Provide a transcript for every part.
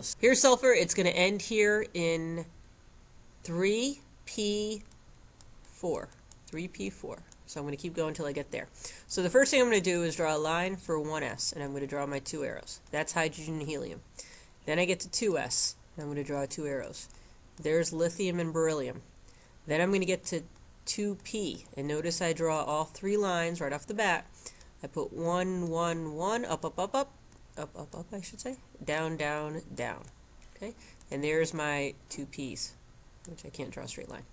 arrows. Here's sulfur. It's going to end here in 3p4. 3p4. So I'm going to keep going until I get there. So the first thing I'm going to do is draw a line for 1s, and I'm going to draw my 2 arrows. That's hydrogen and helium. Then I get to 2s, and I'm going to draw 2 arrows. There's lithium and beryllium. Then I'm going to get to 2p, and notice I draw all 3 lines right off the bat. I put 1, 1, 1, up, up, up, up, up, up, up, I should say, down, down, down. Okay, and there's my 2 p's, which I can't draw a straight line.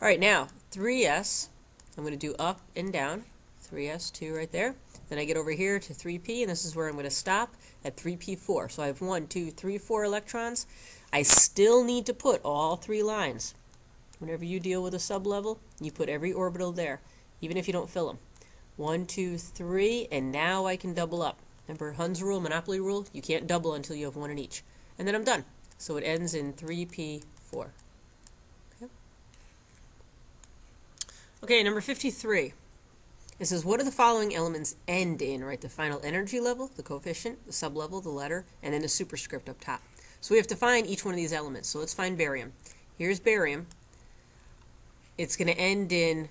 All right, now 3s. I'm going to do up and down, 3s2 right there. Then I get over here to 3p, and this is where I'm going to stop at 3p4. So I have 1, 2, 3, 4 electrons. I still need to put all 3 lines. Whenever you deal with a sublevel, you put every orbital there, even if you don't fill them. 1, 2, 3, and now I can double up. Remember Hund's rule, Monopoly rule? You can't double until you have 1 in each. And then I'm done. So it ends in 3p4. Okay, number 53. It says, what do the following elements end in, right? The final energy level, the coefficient, the sublevel, the letter, and then the superscript up top. So we have to find each one of these elements. So let's find barium. Here's barium. It's going to end in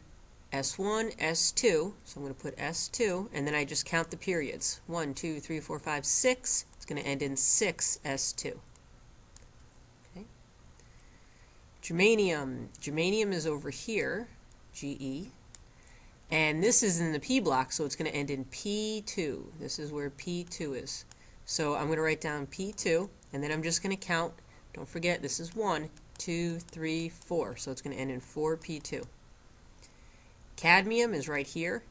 S1, S2. So I'm going to put S2, and then I just count the periods. 1, 2, 3, 4, 5, 6. It's going to end in 6, S2. Okay. Germanium. Germanium is over here. GE, and this is in the P block, so it's going to end in P2. This is where P2 is. So I'm going to write down P2, and then I'm just going to count. Don't forget, this is 1, 2, 3, 4, so it's going to end in 4P2. Cadmium is right here.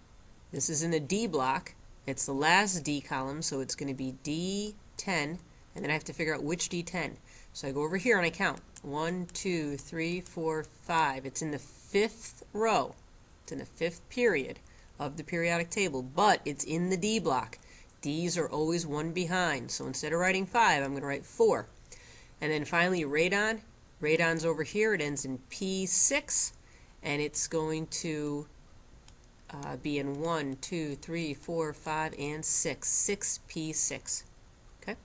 This is in the D block. It's the last D column, so it's going to be D10, and then I have to figure out which D10. So I go over here and I count. 1, 2, 3, 4, 5. It's in the 5th row. It's in the 5th period of the periodic table, but it's in the D block. D's are always 1 behind, so instead of writing 5, I'm going to write 4. And then finally radon. Radon's over here. It ends in P6, and it's going to be in 1, 2, 3, 4, 5, and 6. 6P6. Okay?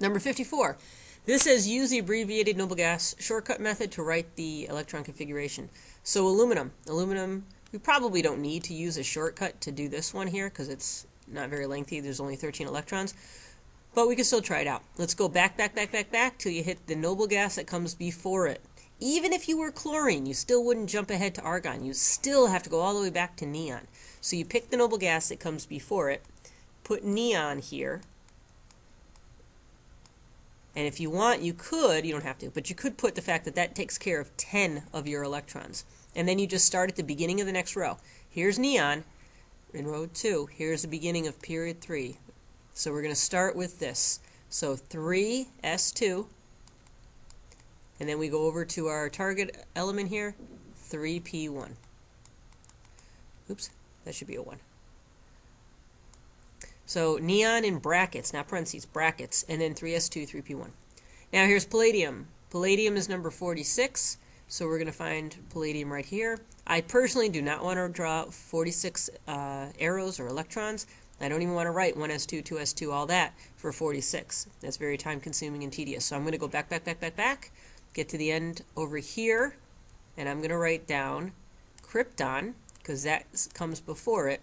Number 54. This says use the abbreviated noble gas shortcut method to write the electron configuration. So aluminum. Aluminum, we probably don't need to use a shortcut to do this one here because it's not very lengthy. There's only 13 electrons. But we can still try it out. Let's go back, back, back, back, back till you hit the noble gas that comes before it. Even if you were chlorine, you still wouldn't jump ahead to argon. You still have to go all the way back to neon. So you pick the noble gas that comes before it, put neon here. And if you want, you could, you don't have to, but you could put the fact that that takes care of 10 of your electrons. And then you just start at the beginning of the next row. Here's neon in row 2. Here's the beginning of period 3. So we're going to start with this. So 3s2, and then we go over to our target element here, 3p1. Oops, that should be a 1. So neon in brackets, not parentheses, brackets, and then 3s2, 3p1. Now here's palladium. Palladium is number 46, so we're going to find palladium right here. I personally do not want to draw 46 arrows or electrons. I don't even want to write 1s2, 2s2, all that for 46. That's very time consuming and tedious. So I'm going to go back, back, back, back, back, get to the end over here, and I'm going to write down krypton, because that comes before it,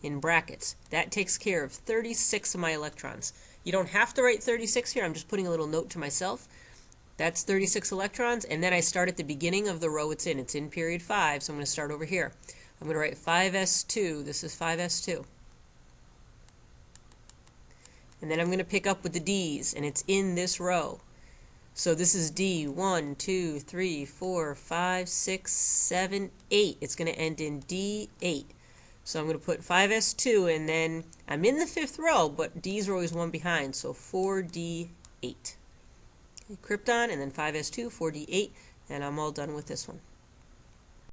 in brackets. That takes care of 36 of my electrons. You don't have to write 36 here. I'm just putting a little note to myself. That's 36 electrons, and then I start at the beginning of the row it's in. It's in period 5, so I'm going to start over here. I'm going to write 5s2. This is 5s2. And then I'm going to pick up with the D's, and it's in this row. So this is D, 1, 2, 3, 4, 5, 6, 7, 8. It's going to end in D8. So I'm going to put 5s2, and then I'm in the 5th row, but D's are always 1 behind, so 4d8. Okay, krypton, and then 5s2, 4d8, and I'm all done with this one.